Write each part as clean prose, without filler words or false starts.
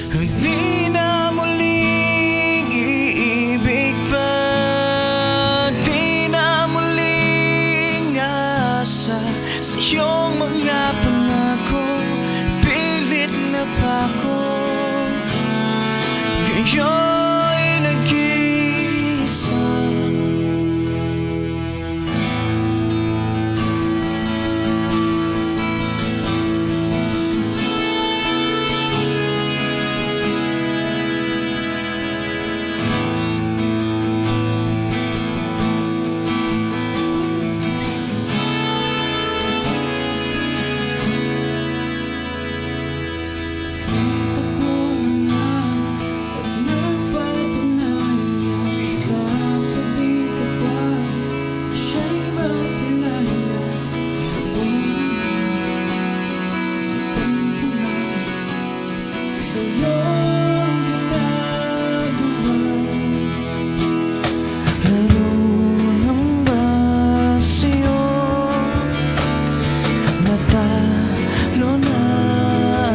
Hindi na muling iibig pa, di na muling asa sa iyong mga pangako. Pilit na ba ako ngayon'y nag-iisa? Marunong ba sa'yo natalo na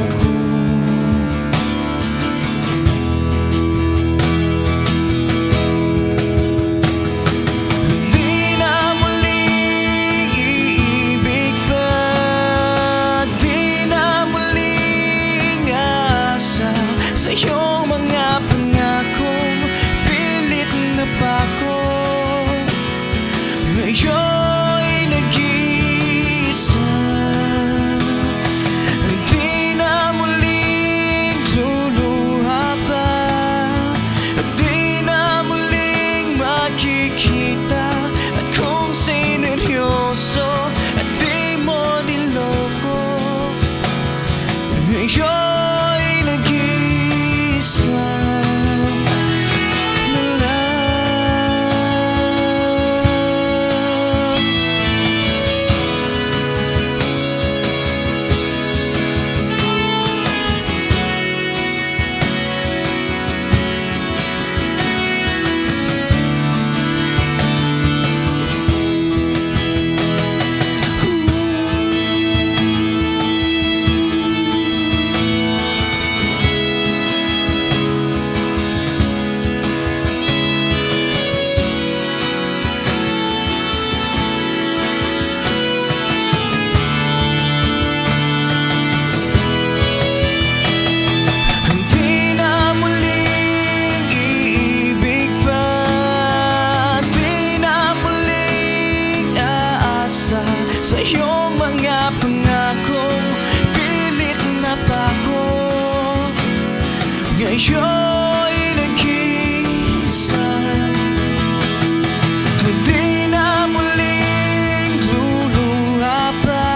ako? Hindi na muling iibig pa, di na muling asa sa iyong mga pangako. Pilit na ba ako ngayon'y nag-iisa? Di na muling luluha pa, di na muling makikita. At kung sineryoso at di mo niloko, ngayon'y nag-iisa na lang. Hindi na muling iibig pa, di na muling aasa sa iyong mga pangako. Pilit na ba ako ngayon'y nag-iisa? Di na muling luluha pa,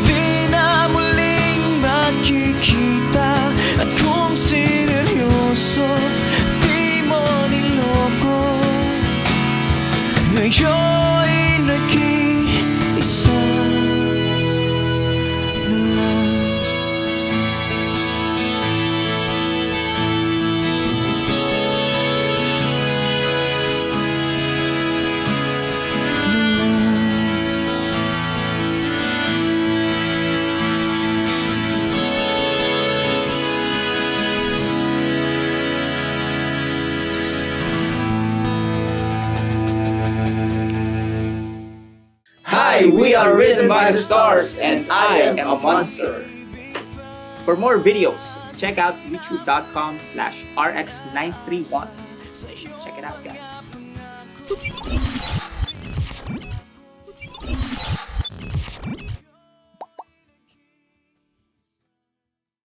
di na muling makikita. At kung sineryoso, di mo niloko, ngayon'y nag-iisa na lang. Hi, we are Written by the Stars, and I am a monster. For more videos, check out youtube.com/rx931. Check it out, guys.